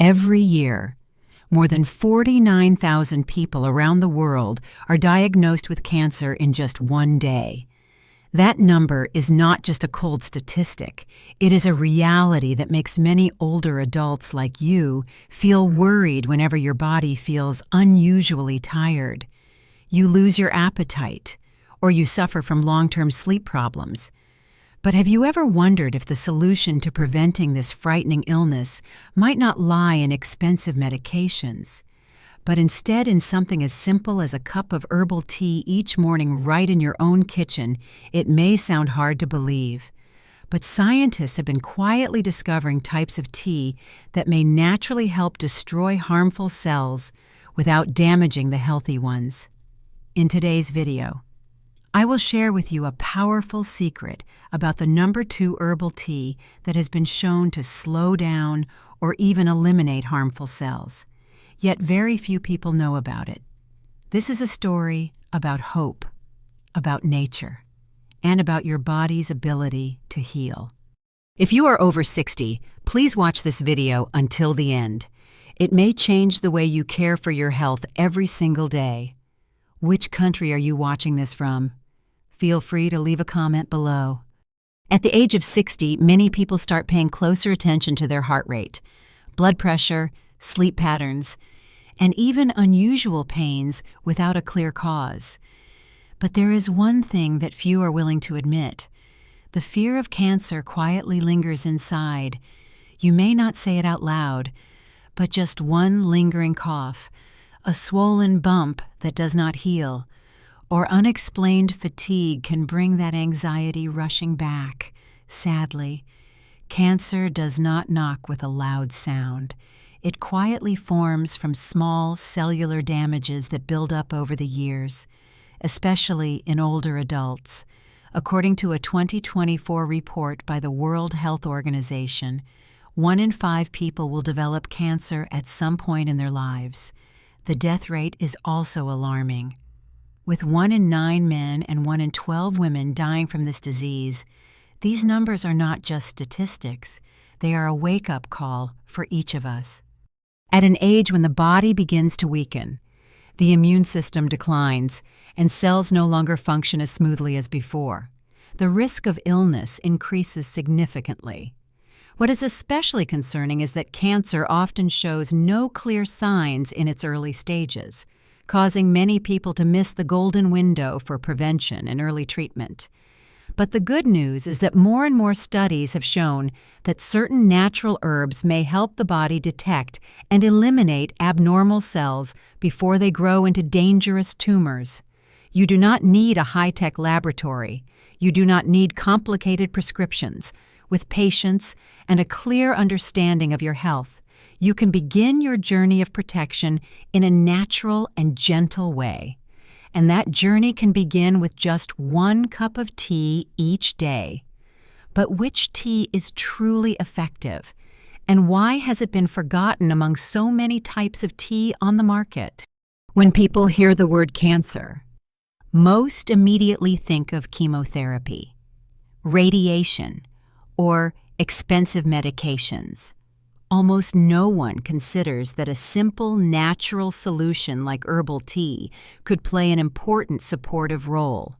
Every year, more than 49,000 people around the world are diagnosed with cancer in just one day. That number is not just a cold statistic. It is a reality that makes many older adults like you feel worried whenever your body feels unusually tired. You lose your appetite, or you suffer from long-term sleep problems. But have you ever wondered if the solution to preventing this frightening illness might not lie in expensive medications, but instead in something as simple as a cup of herbal tea each morning right in your own kitchen? It may sound hard to believe, but scientists have been quietly discovering types of tea that may naturally help destroy harmful cells without damaging the healthy ones. In today's video, I will share with you a powerful secret about the number 2 herbal tea that has been shown to slow down or even eliminate harmful cells. Yet very few people know about it. This is a story about hope, about nature, and about your body's ability to heal. If you are over 60, please watch this video until the end. It may change the way you care for your health every single day. Which country are you watching this from? Feel free to leave a comment below. At the age of 60, many people start paying closer attention to their heart rate, blood pressure, sleep patterns, and even unusual pains without a clear cause. But there is one thing that few are willing to admit. The fear of cancer quietly lingers inside. You may not say it out loud, but just one lingering cough, a swollen bump that does not heal, or unexplained fatigue can bring that anxiety rushing back. Sadly, cancer does not knock with a loud sound. It quietly forms from small cellular damages that build up over the years, especially in older adults. According to a 2024 report by the World Health Organization, 1 in 5 people will develop cancer at some point in their lives. The death rate is also alarming. With 1 in 9 men and 1 in 12 women dying from this disease, these numbers are not just statistics. They are a wake-up call for each of us. At an age when the body begins to weaken, the immune system declines, and cells no longer function as smoothly as before, the risk of illness increases significantly. What is especially concerning is that cancer often shows no clear signs in its early stages, causing many people to miss the golden window for prevention and early treatment. But the good news is that more and more studies have shown that certain natural herbs may help the body detect and eliminate abnormal cells before they grow into dangerous tumors. You do not need a high-tech laboratory. You do not need complicated prescriptions. With patience and a clear understanding of your health, you can begin your journey of protection in a natural and gentle way. And that journey can begin with just 1 cup of tea each day. But which tea is truly effective? And why has it been forgotten among so many types of tea on the market? When people hear the word cancer, most immediately think of chemotherapy, radiation, or expensive medications. Almost no one considers that a simple, natural solution like herbal tea could play an important supportive role.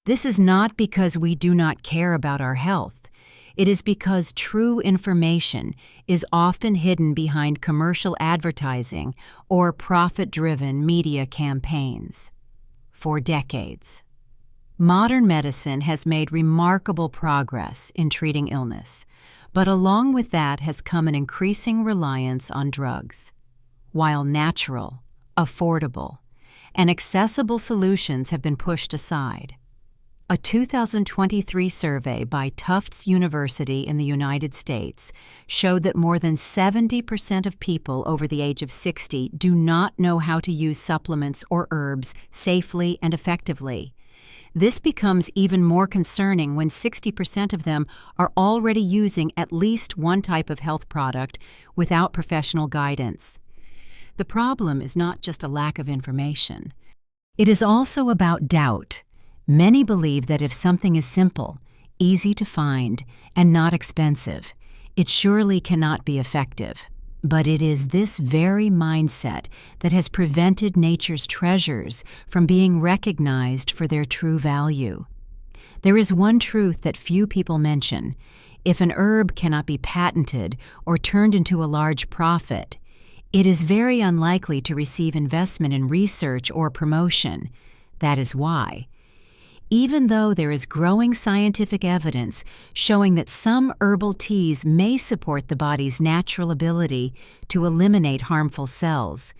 This is not because we do not care about our health. It is because true information is often hidden behind commercial advertising or profit-driven media campaigns. For decades, modern medicine has made remarkable progress in treating illness. But along with that has come an increasing reliance on drugs. While natural, affordable, and accessible solutions have been pushed aside. A 2023 survey by Tufts University in the United States showed that more than 70% of people over the age of 60 do not know how to use supplements or herbs safely and effectively. This becomes even more concerning when 60% of them are already using at least one type of health product without professional guidance. The problem is not just a lack of information. It is also about doubt. Many believe that if something is simple, easy to find, and not expensive, it surely cannot be effective. But it is this very mindset that has prevented nature's treasures from being recognized for their true value. There is one truth that few people mention. If an herb cannot be patented or turned into a large profit, it is very unlikely to receive investment in research or promotion. That is why, even though there is growing scientific evidence showing that some herbal teas may support the body's natural ability to eliminate harmful cells,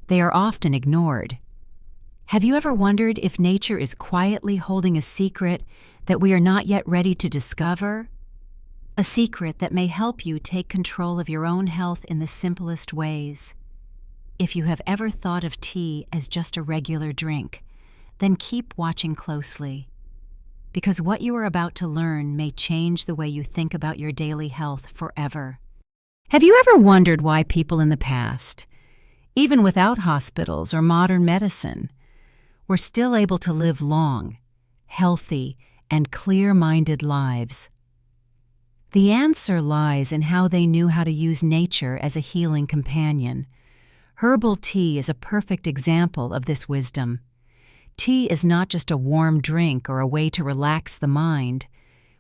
they are often ignored. Have you ever wondered if nature is quietly holding a secret that we are not yet ready to discover? A secret that may help you take control of your own health in the simplest ways. If you have ever thought of tea as just a regular drink, then keep watching closely, because what you are about to learn may change the way you think about your daily health forever. Have you ever wondered why people in the past, even without hospitals or modern medicine, were still able to live long, healthy, and clear-minded lives? The answer lies in how they knew how to use nature as a healing companion. Herbal tea is a perfect example of this wisdom. Tea is not just a warm drink or a way to relax the mind.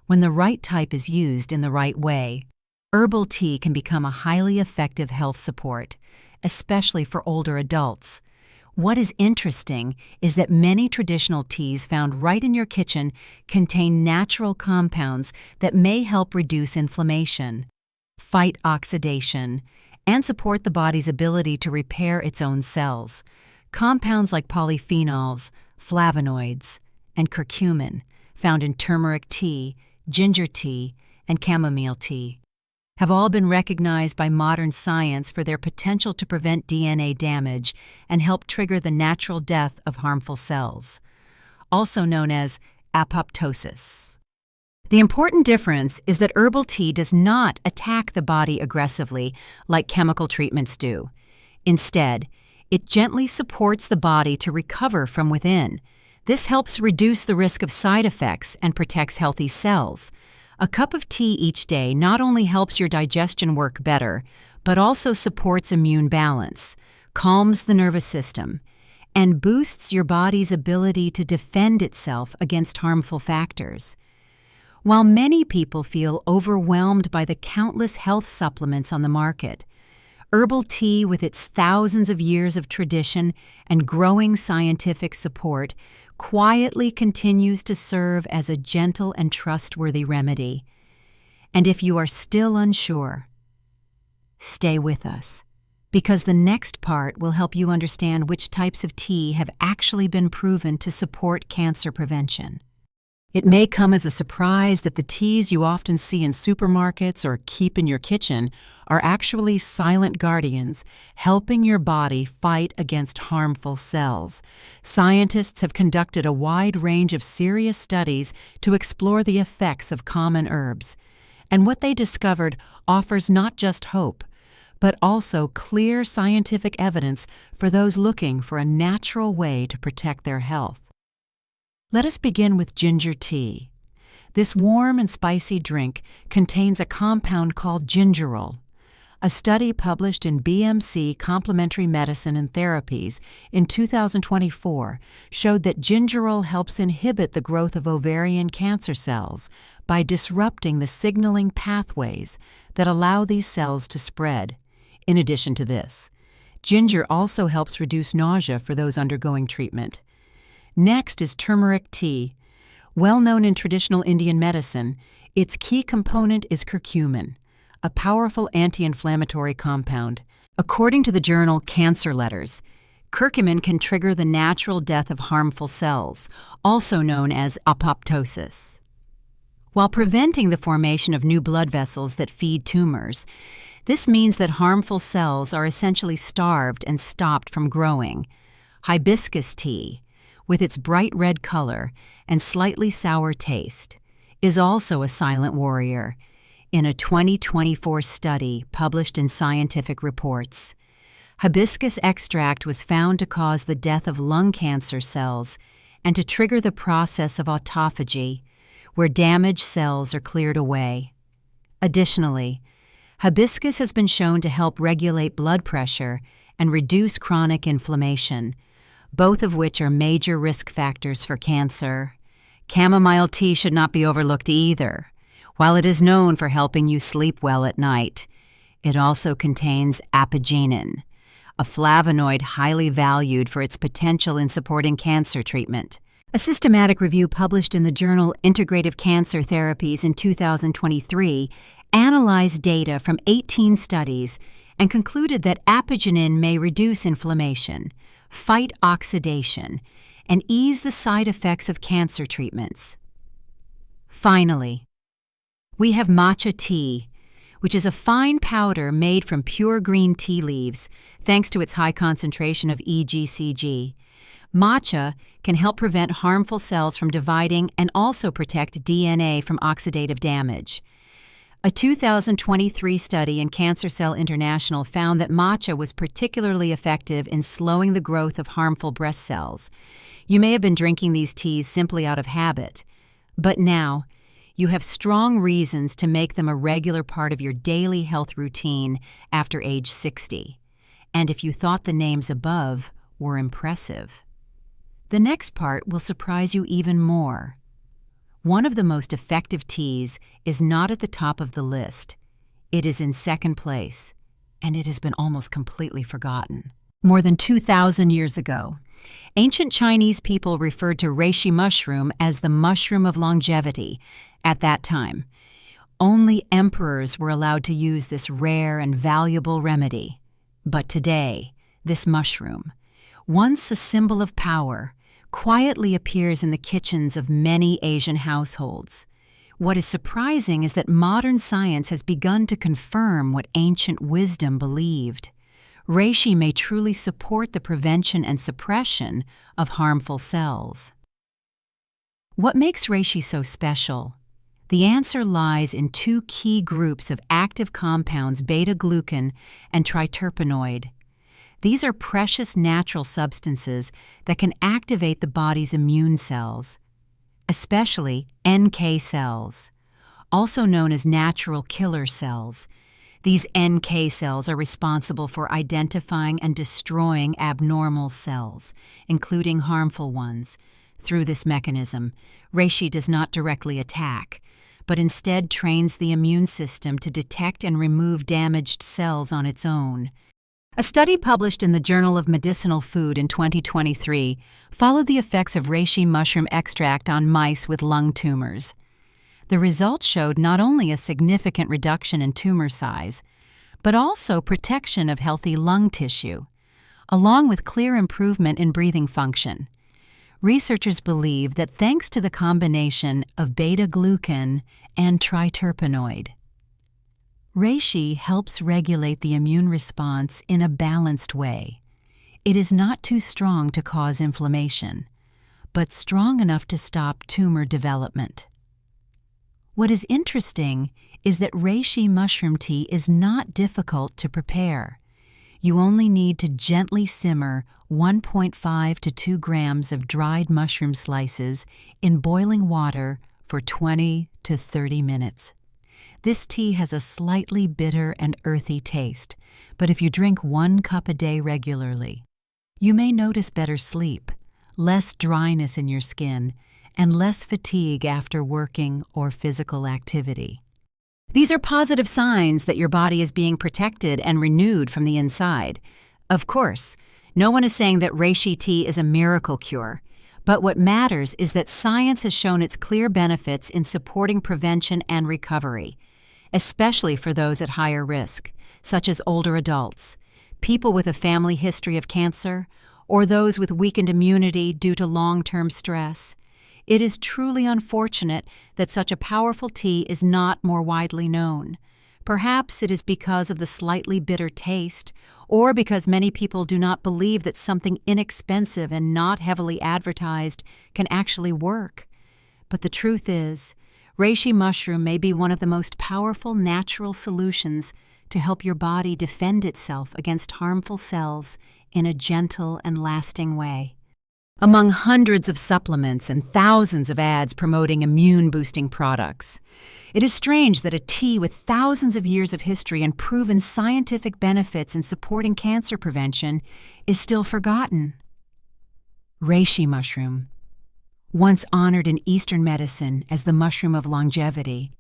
When the right type is used in the right way, herbal tea can become a highly effective health support, especially for older adults. What is interesting is that many traditional teas found right in your kitchen contain natural compounds that may help reduce inflammation, fight oxidation, and support the body's ability to repair its own cells. Compounds like polyphenols, flavonoids, and curcumin, found in turmeric tea, ginger tea, and chamomile tea, have all been recognized by modern science for their potential to prevent DNA damage and help trigger the natural death of harmful cells, also known as apoptosis. The important difference is that herbal tea does not attack the body aggressively like chemical treatments do. Instead, it gently supports the body to recover from within. This helps reduce the risk of side effects and protects healthy cells. A cup of tea each day not only helps your digestion work better, but also supports immune balance, calms the nervous system, and boosts your body's ability to defend itself against harmful factors. While many people feel overwhelmed by the countless health supplements on the market, herbal tea, with its thousands of years of tradition and growing scientific support, quietly continues to serve as a gentle and trustworthy remedy. And if you are still unsure, stay with us, because the next part will help you understand which types of tea have actually been proven to support cancer prevention. It may come as a surprise that the teas you often see in supermarkets or keep in your kitchen are actually silent guardians, helping your body fight against harmful cells. Scientists have conducted a wide range of serious studies to explore the effects of common herbs, and what they discovered offers not just hope, but also clear scientific evidence for those looking for a natural way to protect their health. Let us begin with ginger tea. This warm and spicy drink contains a compound called gingerol. A study published in BMC Complementary Medicine and Therapies in 2024 showed that gingerol helps inhibit the growth of ovarian cancer cells by disrupting the signaling pathways that allow these cells to spread. In addition to this, ginger also helps reduce nausea for those undergoing treatment. Next is turmeric tea. Well known in traditional Indian medicine, its key component is curcumin, a powerful anti-inflammatory compound. According to the journal Cancer Letters, curcumin can trigger the natural death of harmful cells, also known as apoptosis, while preventing the formation of new blood vessels that feed tumors. This means that harmful cells are essentially starved and stopped from growing. Hibiscus tea, with its bright red color and slightly sour taste, is also a silent warrior. In a 2024 study published in Scientific Reports, hibiscus extract was found to cause the death of lung cancer cells and to trigger the process of autophagy, where damaged cells are cleared away. Additionally, Hibiscus has been shown to help regulate blood pressure and reduce chronic inflammation, both of which are major risk factors for cancer. Chamomile tea should not be overlooked either. While it is known for helping you sleep well at night, it also contains apigenin, a flavonoid highly valued for its potential in supporting cancer treatment. A systematic review published in the journal Integrative Cancer Therapies in 2023 analyzed data from 18 studies and concluded that apigenin may reduce inflammation, fight oxidation, and ease the side effects of cancer treatments. Finally, we have matcha tea, which is a fine powder made from pure green tea leaves thanks to its high concentration of EGCG. Matcha can help prevent harmful cells from dividing and also protect DNA from oxidative damage. A 2023 study in Cancer Cell International found that matcha was particularly effective in slowing the growth of harmful breast cells. You may have been drinking these teas simply out of habit, but now you have strong reasons to make them a regular part of your daily health routine after age 60. And if you thought the names above were impressive, the next part will surprise you even more. One of the most effective teas is not at the top of the list. It is in second place, and it has been almost completely forgotten. More than 2,000 years ago, ancient Chinese people referred to reishi mushroom as the mushroom of longevity. At that time, only emperors were allowed to use this rare and valuable remedy. But today, this mushroom, once a symbol of power, quietly appears in the kitchens of many Asian households. What is surprising is that modern science has begun to confirm what ancient wisdom believed. Reishi may truly support the prevention and suppression of harmful cells. What makes reishi so special? The answer lies in two key groups of active compounds, beta-glucan and triterpenoid. These are precious natural substances that can activate the body's immune cells, especially NK cells, also known as natural killer cells. These NK cells are responsible for identifying and destroying abnormal cells, including harmful ones. Through this mechanism, reishi does not directly attack, but instead trains the immune system to detect and remove damaged cells on its own. A study published in the Journal of Medicinal Food in 2023 followed the effects of reishi mushroom extract on mice with lung tumors. The results showed not only a significant reduction in tumor size, but also protection of healthy lung tissue, along with clear improvement in breathing function. Researchers believe that thanks to the combination of beta-glucan and triterpenoid, reishi helps regulate the immune response in a balanced way. It is not too strong to cause inflammation, but strong enough to stop tumor development. What is interesting is that reishi mushroom tea is not difficult to prepare. You only need to gently simmer 1.5 to 2 grams of dried mushroom slices in boiling water for 20 to 30 minutes. This tea has a slightly bitter and earthy taste, but if you drink 1 cup a day regularly, you may notice better sleep, less dryness in your skin, and less fatigue after working or physical activity. These are positive signs that your body is being protected and renewed from the inside. Of course, no one is saying that reishi tea is a miracle cure, but what matters is that science has shown its clear benefits in supporting prevention and recovery, especially for those at higher risk, such as older adults, people with a family history of cancer, or those with weakened immunity due to long-term stress. It is truly unfortunate that such a powerful tea is not more widely known. Perhaps it is because of the slightly bitter taste, or because many people do not believe that something inexpensive and not heavily advertised can actually work. But the truth is, reishi mushroom may be one of the most powerful natural solutions to help your body defend itself against harmful cells in a gentle and lasting way. among hundreds of supplements and thousands of ads promoting immune-boosting products. It is strange that a tea with thousands of years of history and proven scientific benefits in supporting cancer prevention is still forgotten. Reishi mushroom. Once honored in Eastern medicine as the mushroom of longevity,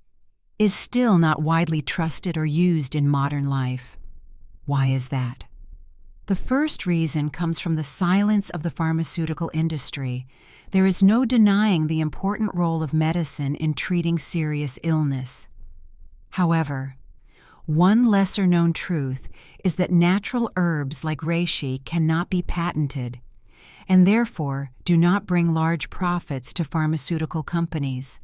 is still not widely trusted or used in modern life. Why is that? The first reason comes from the silence of the pharmaceutical industry. There is no denying the important role of medicine in treating serious illness. However, one lesser-known truth is that natural herbs like reishi cannot be patented, and therefore do not bring large profits to pharmaceutical companies.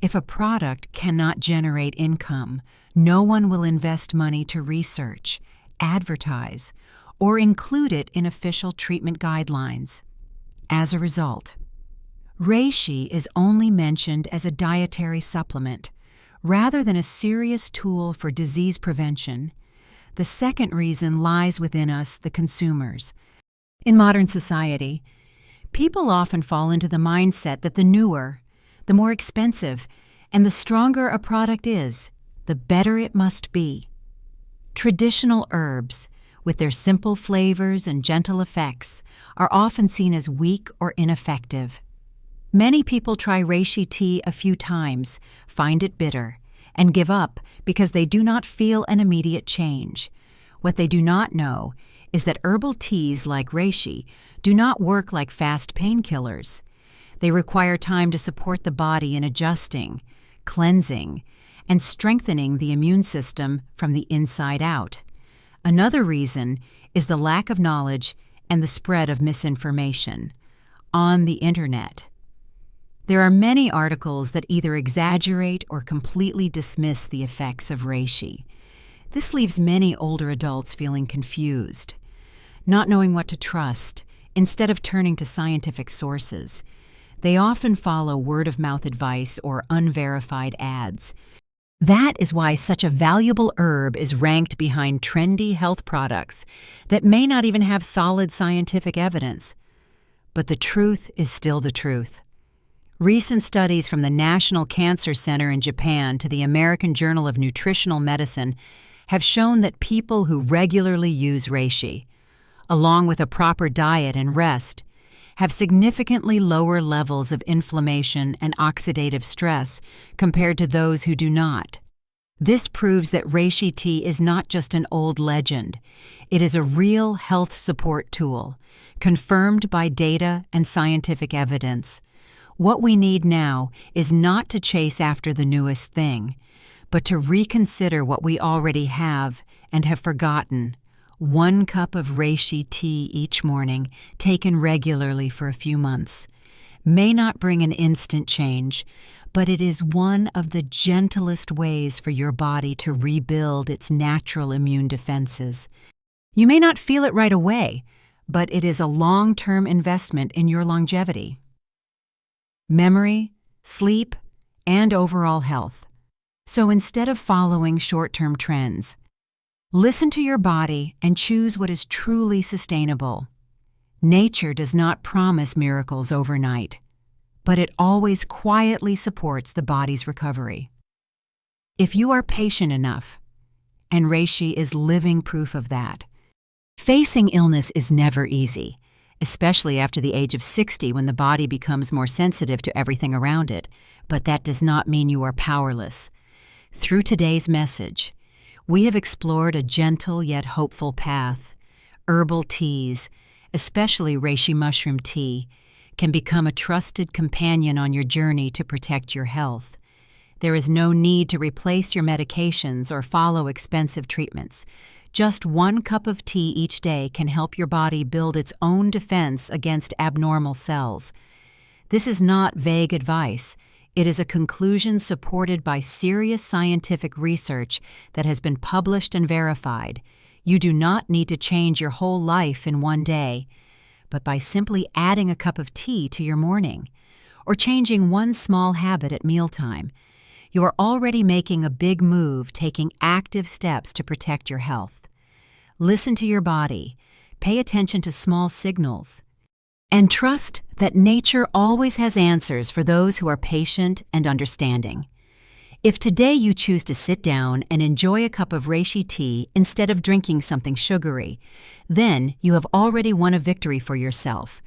If a product cannot generate income, no one will invest money to research, advertise, or include it in official treatment guidelines. As a result, reishi is only mentioned as a dietary supplement, rather than a serious tool for disease prevention. The second reason lies within us, the consumers. In modern society, people often fall into the mindset that the newer, the more expensive, and the stronger a product is, the better it must be. Traditional herbs, with their simple flavors and gentle effects, are often seen as weak or ineffective. Many people try reishi tea a few times, find it bitter, and give up because they do not feel an immediate change. What they do not know is that herbal teas like reishi do not work like fast painkillers. They require time to support the body in adjusting, cleansing, and strengthening the immune system from the inside out. Another reason is the lack of knowledge and the spread of misinformation on the internet. There are many articles that either exaggerate or completely dismiss the effects of reishi. This leaves many older adults feeling confused, not knowing what to trust. Instead of turning to scientific sources, they often follow word-of-mouth advice or unverified ads. That is why such a valuable herb is ranked behind trendy health products that may not even have solid scientific evidence. But the truth is still the truth. Recent studies from the National Cancer Center in Japan to the American Journal of Nutritional Medicine have shown that people who regularly use reishi, along with a proper diet and rest, have significantly lower levels of inflammation and oxidative stress compared to those who do not. This proves that reishi tea is not just an old legend. It is a real health support tool, confirmed by data and scientific evidence. What we need now is not to chase after the newest thing, but to reconsider what we already have and have forgotten. 1 cup of reishi tea each morning, taken regularly for a few months, may not bring an instant change, but it is one of the gentlest ways for your body to rebuild its natural immune defenses. You may not feel it right away, but it is a long-term investment in your longevity, memory, sleep, and overall health. So instead of following short-term trends, listen to your body and choose what is truly sustainable. Nature does not promise miracles overnight, but it always quietly supports the body's recovery. If you are patient enough, and reishi is living proof of that, facing illness is never easy, especially after the age of 60 when the body becomes more sensitive to everything around it, but that does not mean you are powerless. Through today's message, we have explored a gentle yet hopeful path. Herbal teas, especially reishi mushroom tea, can become a trusted companion on your journey to protect your health. There is no need to replace your medications or follow expensive treatments. Just 1 cup of tea each day can help your body build its own defense against abnormal cells. This is not vague advice. It is a conclusion supported by serious scientific research that has been published and verified. You do not need to change your whole life in one day, but by simply adding a cup of tea to your morning, or changing one small habit at mealtime, you are already making a big move, taking active steps to protect your health. Listen to your body, pay attention to small signals, And trust that nature always has answers for those who are patient and understanding. If today you choose to sit down and enjoy a cup of reishi tea instead of drinking something sugary, then you have already won a victory for yourself.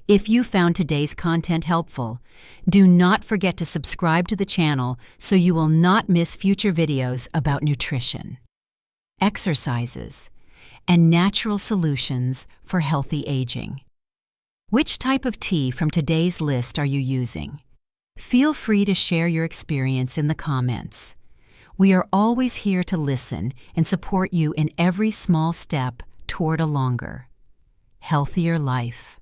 If you found today's content helpful, do not forget to subscribe to the channel so you will not miss future videos about nutrition, exercises, and natural solutions for healthy aging. Which type of tea from today's list are you using? Feel free to share your experience in the comments. We are always here to listen and support you in every small step toward a longer, healthier life.